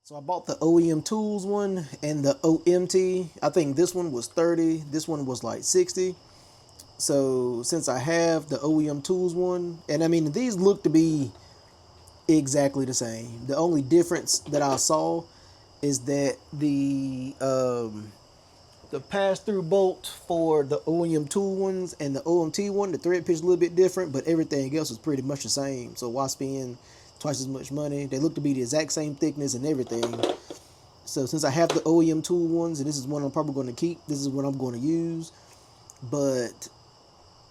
So I bought the OEM Tools one and the OMT. I think this one was 30. This one was like 60. So since I have the OEM Tools one, and I mean, these look to be exactly the same. The only difference that I saw is that the pass-through bolt for the OEM Tool ones and the OMT one, the thread pitch is a little bit different, but everything else is pretty much the same. So why spend twice as much money? They look to be the exact same thickness and everything. So since I have the OEM Tool ones, and this is one I'm probably going to keep, this is what I'm going to use, but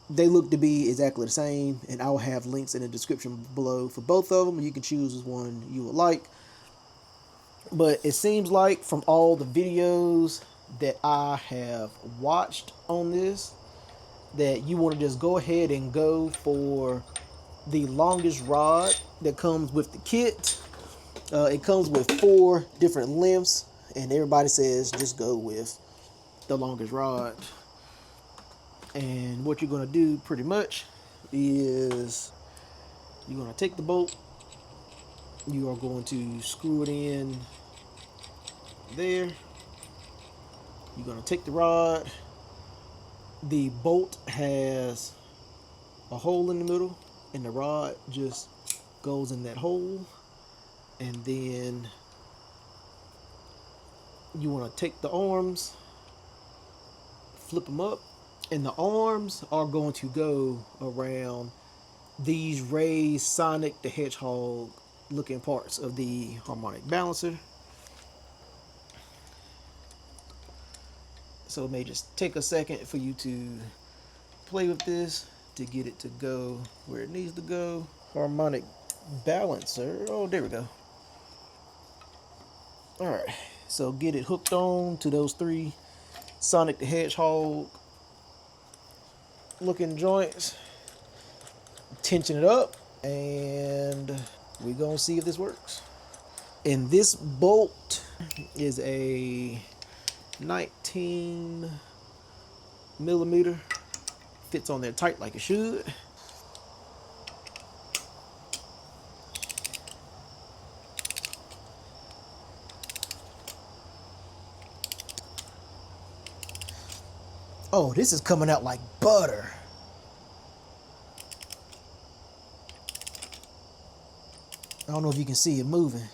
they look to be exactly the same, and I'll have links in the description below for both of them. You can choose which one you would like. But it seems like from all the videos that I have watched on this, that you want to just go ahead and go for the longest rod that comes with the kit. It comes with 4 different lengths, and everybody says just go with the longest rod. And what you're going to do pretty much is you're going to take the bolt, you are going to screw it in there, you're going to take the rod, the bolt has a hole in the middle, and the rod just goes in that hole, and then you want to take the arms, flip them up, and the arms are going to go around these raised Sonic the Hedgehog looking parts of the harmonic balancer. So it may just take a second for you to play with this to get it to go where it needs to go. Harmonic balancer. Oh, there we go. Alright, so get it hooked on to those 3 Sonic the Hedgehog looking joints, tension it up, and we're gonna see if this works. And this bolt is a 19 millimeter, fits on there tight like it should. Oh, this is coming out like butter. I don't know if you can see it moving,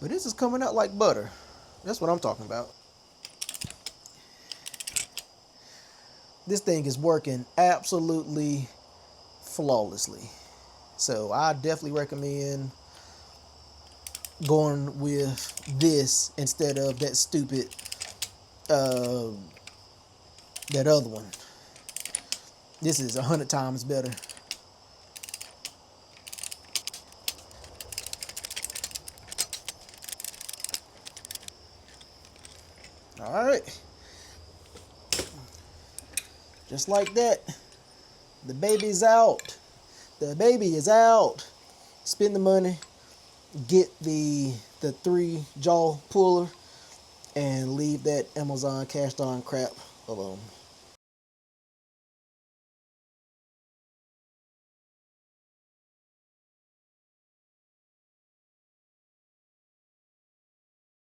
but this is coming out like butter. That's what I'm talking about. This thing is working absolutely flawlessly. So I definitely recommend going with this instead of that stupid that other one. This is 100 times better. All right, just like that, the baby's out. The baby is out. Spend the money, get the 3 jaw puller, and leave that Amazon cast on crap alone.